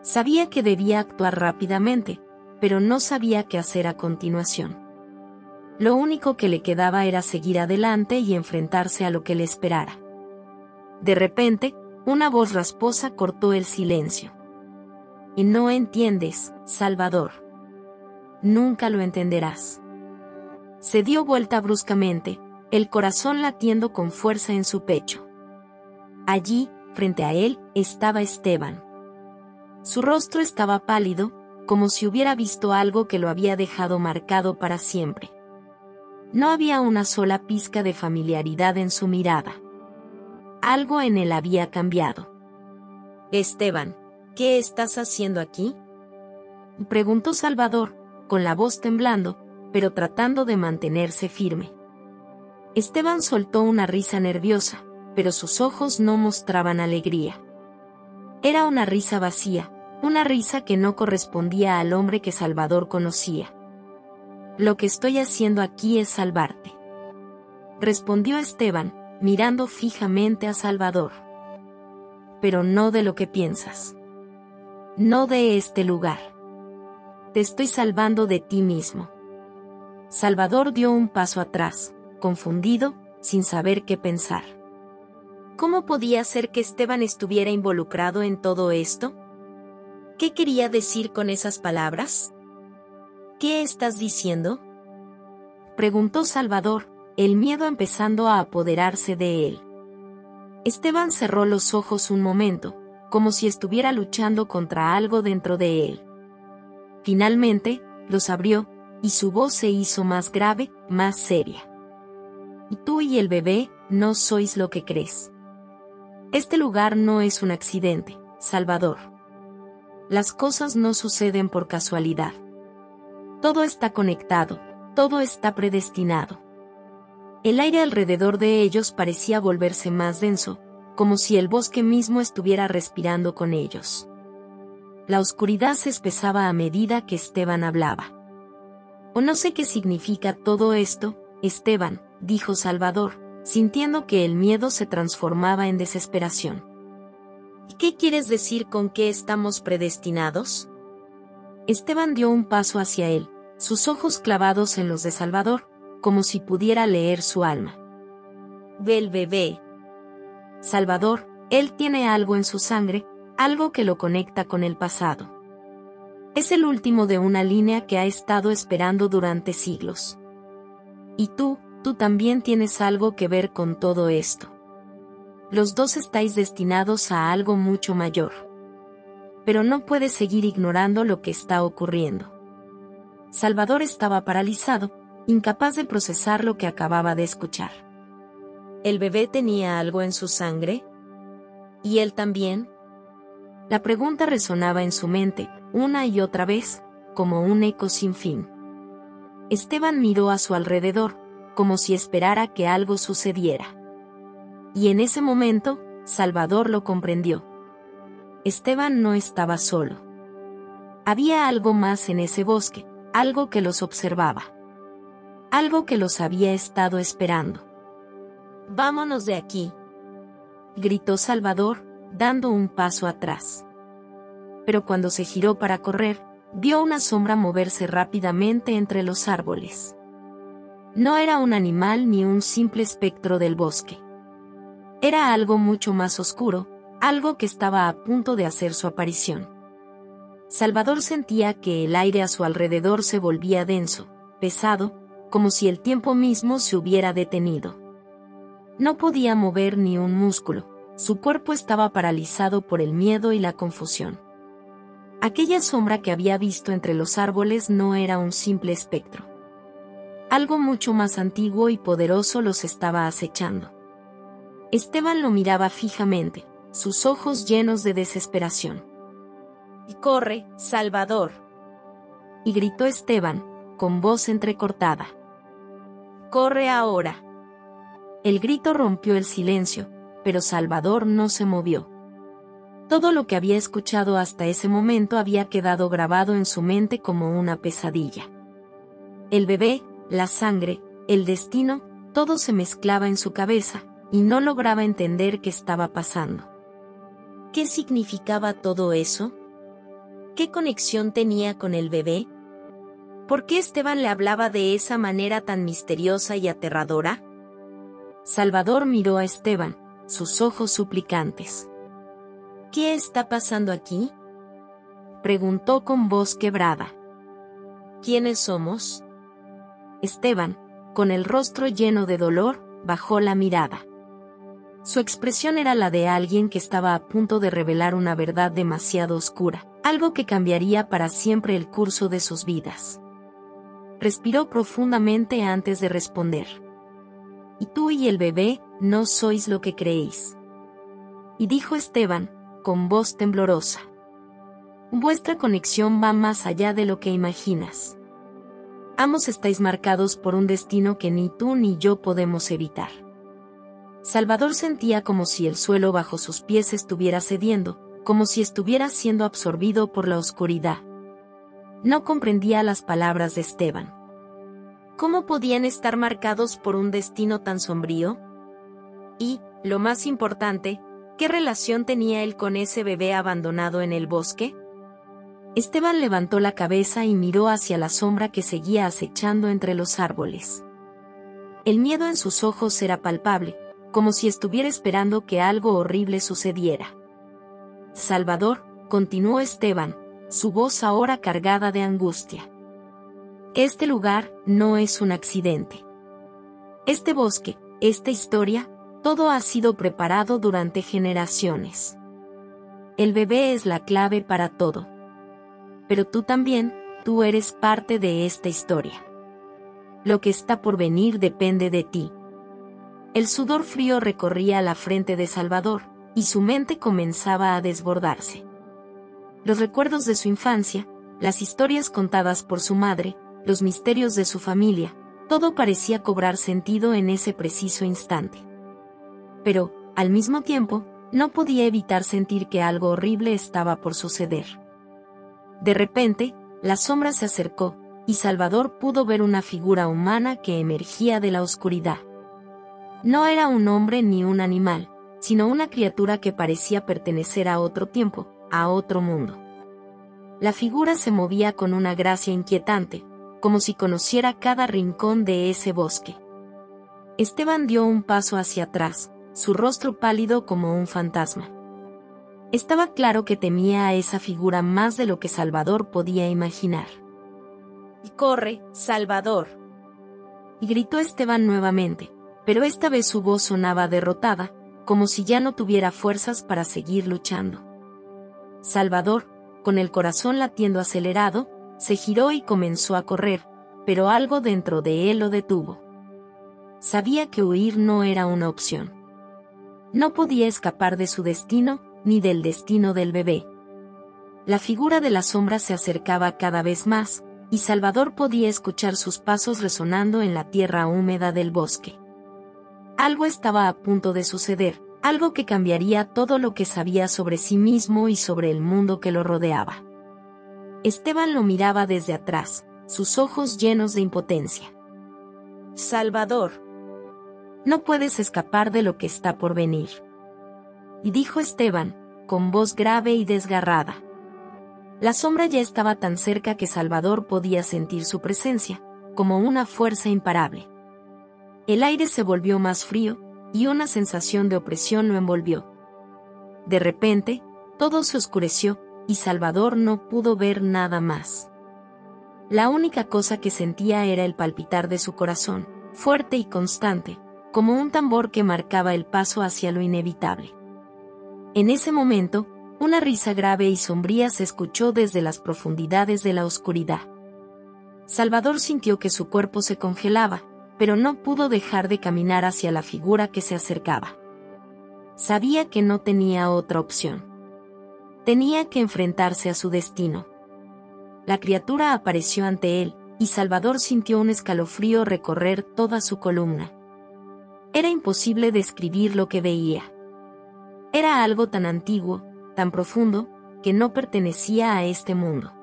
Sabía que debía actuar rápidamente, pero no sabía qué hacer a continuación. Lo único que le quedaba era seguir adelante y enfrentarse a lo que le esperara. De repente, una voz rasposa cortó el silencio. Y no entiendes, Salvador. Nunca lo entenderás. Se dio vuelta bruscamente, el corazón latiendo con fuerza en su pecho. Allí, frente a él, estaba Esteban. Su rostro estaba pálido, como si hubiera visto algo que lo había dejado marcado para siempre. No había una sola pizca de familiaridad en su mirada. Algo en él había cambiado. «Esteban, ¿qué estás haciendo aquí?», preguntó Salvador, con la voz temblando, pero tratando de mantenerse firme. Esteban soltó una risa nerviosa, pero sus ojos no mostraban alegría. Era una risa vacía, una risa que no correspondía al hombre que Salvador conocía. «Lo que estoy haciendo aquí es salvarte», respondió Esteban, mirando fijamente a Salvador. «Pero no de lo que piensas. No de este lugar. Te estoy salvando de ti mismo». Salvador dio un paso atrás, confundido, sin saber qué pensar. ¿Cómo podía ser que Esteban estuviera involucrado en todo esto? ¿Qué quería decir con esas palabras? «¿Qué estás diciendo?», preguntó Salvador, el miedo empezando a apoderarse de él. Esteban cerró los ojos un momento, como si estuviera luchando contra algo dentro de él. Finalmente, los abrió, y su voz se hizo más grave, más seria. «Y tú y el bebé, no sois lo que crees. Este lugar no es un accidente, Salvador. Las cosas no suceden por casualidad. Todo está conectado, todo está predestinado». El aire alrededor de ellos parecía volverse más denso, como si el bosque mismo estuviera respirando con ellos. La oscuridad se espesaba a medida que Esteban hablaba. «O no sé qué significa todo esto, Esteban», dijo Salvador, sintiendo que el miedo se transformaba en desesperación. «¿Y qué quieres decir con que estamos predestinados?». Esteban dio un paso hacia él, sus ojos clavados en los de Salvador, como si pudiera leer su alma. «Ve el bebé. Salvador, él tiene algo en su sangre, algo que lo conecta con el pasado. Es el último de una línea que ha estado esperando durante siglos. Y tú también tienes algo que ver con todo esto. Los dos estáis destinados a algo mucho mayor. Pero no puedes seguir ignorando lo que está ocurriendo». Salvador estaba paralizado, incapaz de procesar lo que acababa de escuchar. ¿El bebé tenía algo en su sangre? ¿Y él también? La pregunta resonaba en su mente, una y otra vez, como un eco sin fin. Esteban miró a su alrededor, como si esperara que algo sucediera. Y en ese momento, Salvador lo comprendió. Esteban no estaba solo. Había algo más en ese bosque, algo que los observaba. Algo que los había estado esperando. «Vámonos de aquí», gritó Salvador, dando un paso atrás. Pero cuando se giró para correr, vio una sombra moverse rápidamente entre los árboles. No era un animal ni un simple espectro del bosque. Era algo mucho más oscuro, algo que estaba a punto de hacer su aparición. Salvador sentía que el aire a su alrededor se volvía denso, pesado, como si el tiempo mismo se hubiera detenido. No podía mover ni un músculo, su cuerpo estaba paralizado por el miedo y la confusión. Aquella sombra que había visto entre los árboles no era un simple espectro. Algo mucho más antiguo y poderoso los estaba acechando. Esteban lo miraba fijamente, sus ojos llenos de desesperación. «Corre, Salvador», y gritó Esteban, con voz entrecortada. «Corre ahora». El grito rompió el silencio, pero Salvador no se movió. Todo lo que había escuchado hasta ese momento había quedado grabado en su mente como una pesadilla. El bebé, la sangre, el destino, Todo se mezclaba en su cabeza, y no lograba entender qué estaba pasando. ¿Qué significaba todo eso? ¿Qué conexión tenía con el bebé? ¿Por qué Esteban le hablaba de esa manera tan misteriosa y aterradora? Salvador miró a Esteban, sus ojos suplicantes. ¿Qué está pasando aquí?, preguntó con voz quebrada. ¿Quiénes somos? Esteban, con el rostro lleno de dolor, bajó la mirada. Su expresión era la de alguien que estaba a punto de revelar una verdad demasiado oscura, algo que cambiaría para siempre el curso de sus vidas. Respiró profundamente antes de responder. Y tú y el bebé no sois lo que creéis. Y dijo Esteban, con voz temblorosa. Vuestra conexión va más allá de lo que imaginas. Ambos estáis marcados por un destino que ni tú ni yo podemos evitar. Salvador sentía como si el suelo bajo sus pies estuviera cediendo, como si estuviera siendo absorbido por la oscuridad. No comprendía las palabras de Esteban. ¿Cómo podían estar marcados por un destino tan sombrío? Y, lo más importante, ¿qué relación tenía él con ese bebé abandonado en el bosque? Esteban levantó la cabeza y miró hacia la sombra que seguía acechando entre los árboles. El miedo en sus ojos era palpable, como si estuviera esperando que algo horrible sucediera. Salvador, continuó Esteban, su voz ahora cargada de angustia. Este lugar no es un accidente. Este bosque, esta historia, todo ha sido preparado durante generaciones. El bebé es la clave para todo. Pero tú también, tú eres parte de esta historia. Lo que está por venir depende de ti. El sudor frío recorría la frente de Salvador, y su mente comenzaba a desbordarse. Los recuerdos de su infancia, las historias contadas por su madre, los misterios de su familia, todo parecía cobrar sentido en ese preciso instante. Pero, al mismo tiempo, no podía evitar sentir que algo horrible estaba por suceder. De repente, la sombra se acercó, y Salvador pudo ver una figura humana que emergía de la oscuridad. No era un hombre ni un animal, sino una criatura que parecía pertenecer a otro tiempo, a otro mundo. La figura se movía con una gracia inquietante, como si conociera cada rincón de ese bosque. Esteban dio un paso hacia atrás, su rostro pálido como un fantasma. Estaba claro que temía a esa figura más de lo que Salvador podía imaginar. «¡Corre, Salvador!», y gritó Esteban nuevamente, pero esta vez su voz sonaba derrotada, como si ya no tuviera fuerzas para seguir luchando. Salvador, con el corazón latiendo acelerado, se giró y comenzó a correr, pero algo dentro de él lo detuvo. Sabía que huir no era una opción. No podía escapar de su destino, ni del destino del bebé. La figura de la sombra se acercaba cada vez más, y Salvador podía escuchar sus pasos resonando en la tierra húmeda del bosque. Algo estaba a punto de suceder, algo que cambiaría todo lo que sabía sobre sí mismo y sobre el mundo que lo rodeaba. Esteban lo miraba desde atrás, sus ojos llenos de impotencia. «Salvador, no puedes escapar de lo que está por venir», y dijo Esteban, con voz grave y desgarrada. La sombra ya estaba tan cerca que Salvador podía sentir su presencia, como una fuerza imparable. El aire se volvió más frío, y una sensación de opresión lo envolvió. De repente, todo se oscureció, y Salvador no pudo ver nada más. La única cosa que sentía era el palpitar de su corazón, fuerte y constante, como un tambor que marcaba el paso hacia lo inevitable. En ese momento, una risa grave y sombría se escuchó desde las profundidades de la oscuridad. Salvador sintió que su cuerpo se congelaba, pero no pudo dejar de caminar hacia la figura que se acercaba. Sabía que no tenía otra opción. Tenía que enfrentarse a su destino. La criatura apareció ante él, y Salvador sintió un escalofrío recorrer toda su columna. Era imposible describir lo que veía. Era algo tan antiguo, tan profundo, que no pertenecía a este mundo.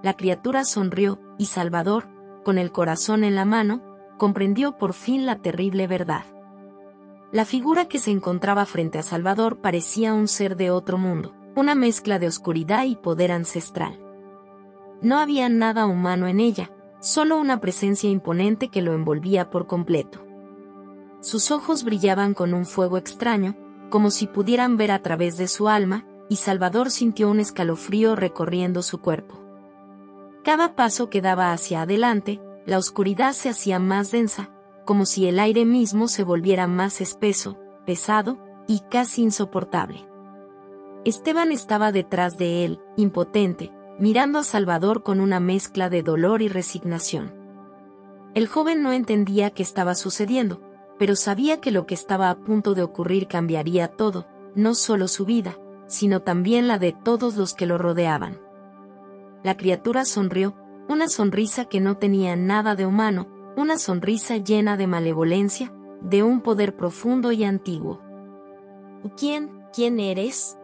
La criatura sonrió, y Salvador, con el corazón en la mano, comprendió por fin la terrible verdad. La figura que se encontraba frente a Salvador parecía un ser de otro mundo, una mezcla de oscuridad y poder ancestral. No había nada humano en ella, solo una presencia imponente que lo envolvía por completo. Sus ojos brillaban con un fuego extraño, como si pudieran ver a través de su alma, y Salvador sintió un escalofrío recorriendo su cuerpo. Cada paso que daba hacia adelante, la oscuridad se hacía más densa, como si el aire mismo se volviera más espeso, pesado y casi insoportable. Esteban estaba detrás de él, impotente, mirando a Salvador con una mezcla de dolor y resignación. El joven no entendía qué estaba sucediendo, pero sabía que lo que estaba a punto de ocurrir cambiaría todo, no solo su vida, sino también la de todos los que lo rodeaban. La criatura sonrió, una sonrisa que no tenía nada de humano, una sonrisa llena de malevolencia, de un poder profundo y antiguo. ¿Quién eres?,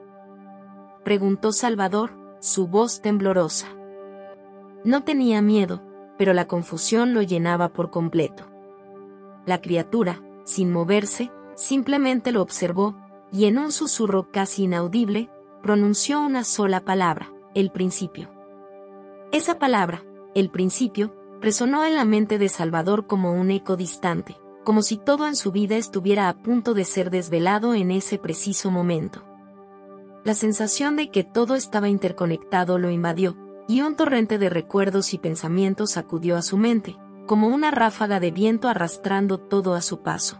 preguntó Salvador, su voz temblorosa. No tenía miedo, pero la confusión lo llenaba por completo. La criatura, sin moverse, simplemente lo observó, y en un susurro casi inaudible, pronunció una sola palabra: el principio. Esa palabra, el principio, resonó en la mente de Salvador como un eco distante, como si todo en su vida estuviera a punto de ser desvelado en ese preciso momento. La sensación de que todo estaba interconectado lo invadió, y un torrente de recuerdos y pensamientos sacudió a su mente, como una ráfaga de viento arrastrando todo a su paso.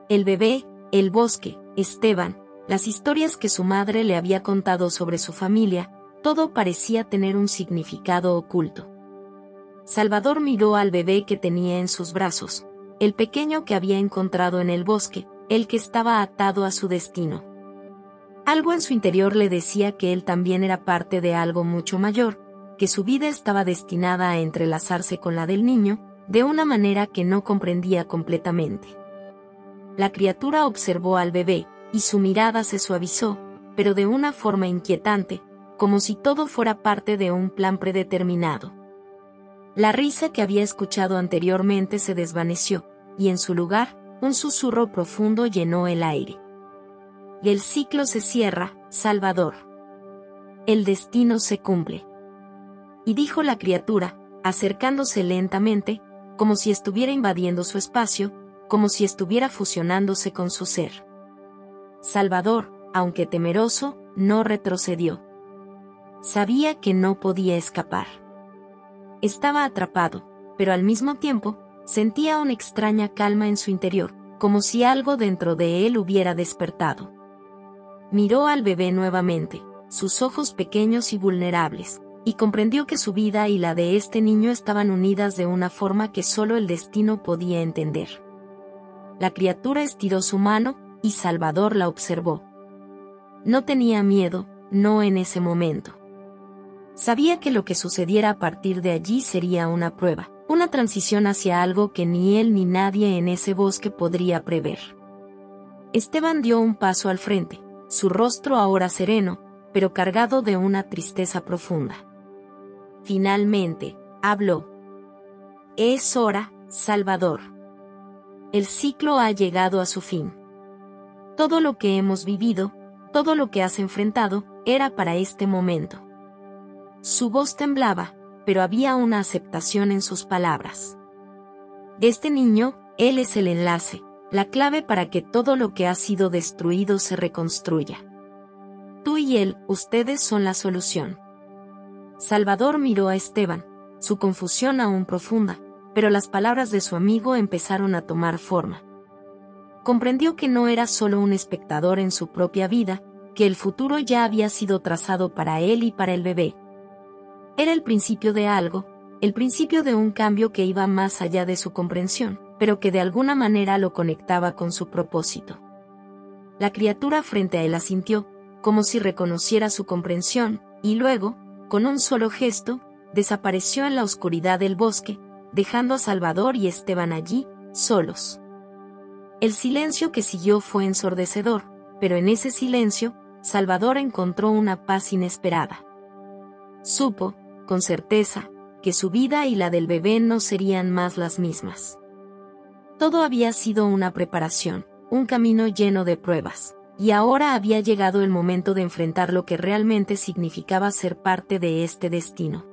El bebé, el bosque, Esteban, las historias que su madre le había contado sobre su familia, todo parecía tener un significado oculto. Salvador miró al bebé que tenía en sus brazos, el pequeño que había encontrado en el bosque, el que estaba atado a su destino. Algo en su interior le decía que él también era parte de algo mucho mayor, que su vida estaba destinada a entrelazarse con la del niño, de una manera que no comprendía completamente. La criatura observó al bebé, y su mirada se suavizó, pero de una forma inquietante, como si todo fuera parte de un plan predeterminado. La risa que había escuchado anteriormente se desvaneció, y en su lugar, un susurro profundo llenó el aire. El ciclo se cierra, Salvador. El destino se cumple. Y dijo la criatura, acercándose lentamente, como si estuviera invadiendo su espacio, como si estuviera fusionándose con su ser. Salvador, aunque temeroso, no retrocedió. Sabía que no podía escapar. Estaba atrapado, pero al mismo tiempo, sentía una extraña calma en su interior, como si algo dentro de él hubiera despertado. Miró al bebé nuevamente, sus ojos pequeños y vulnerables, y comprendió que su vida y la de este niño estaban unidas de una forma que solo el destino podía entender. La criatura estiró su mano, y Salvador la observó. No tenía miedo, no en ese momento. Sabía que lo que sucediera a partir de allí sería una prueba, una transición hacia algo que ni él ni nadie en ese bosque podría prever. Esteban dio un paso al frente, su rostro ahora sereno, pero cargado de una tristeza profunda. Finalmente, habló. Es hora, Salvador. El ciclo ha llegado a su fin. Todo lo que hemos vivido, todo lo que has enfrentado, era para este momento. Su voz temblaba, pero había una aceptación en sus palabras. Este niño, él es el enlace, la clave para que todo lo que ha sido destruido se reconstruya. Tú y él, ustedes son la solución. Salvador miró a Esteban, su confusión aún profunda, pero las palabras de su amigo empezaron a tomar forma. Comprendió que no era solo un espectador en su propia vida, que el futuro ya había sido trazado para él y para el bebé. Era el principio de algo, el principio de un cambio que iba más allá de su comprensión, pero que de alguna manera lo conectaba con su propósito. La criatura frente a él asintió, como si reconociera su comprensión, y luego, con un solo gesto, desapareció en la oscuridad del bosque, dejando a Salvador y Esteban allí, solos. El silencio que siguió fue ensordecedor, pero en ese silencio, Salvador encontró una paz inesperada. Supo, con certeza, que su vida y la del bebé no serían más las mismas. Todo había sido una preparación, un camino lleno de pruebas, y ahora había llegado el momento de enfrentar lo que realmente significaba ser parte de este destino.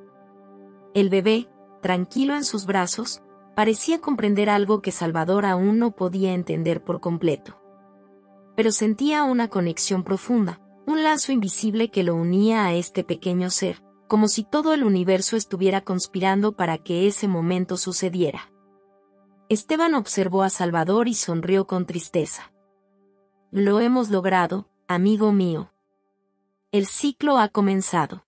El bebé, tranquilo en sus brazos, parecía comprender algo que Salvador aún no podía entender por completo. Pero sentía una conexión profunda, un lazo invisible que lo unía a este pequeño ser, como si todo el universo estuviera conspirando para que ese momento sucediera. Esteban observó a Salvador y sonrió con tristeza. Lo hemos logrado, amigo mío. El ciclo ha comenzado.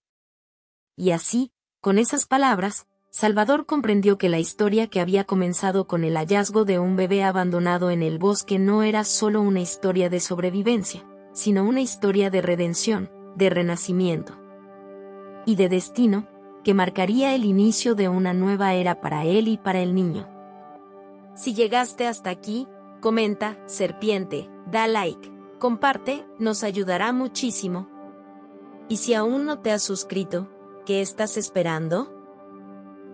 Y así, con esas palabras, Salvador comprendió que la historia que había comenzado con el hallazgo de un bebé abandonado en el bosque no era solo una historia de sobrevivencia, sino una historia de redención, de renacimiento y de destino, que marcaría el inicio de una nueva era para él y para el niño. Si llegaste hasta aquí, comenta, serpiente, da like, comparte, nos ayudará muchísimo. Y si aún no te has suscrito, ¿qué estás esperando?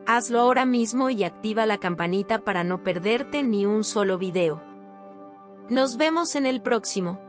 Hazlo ahora mismo y activa la campanita para no perderte ni un solo video. Nos vemos en el próximo.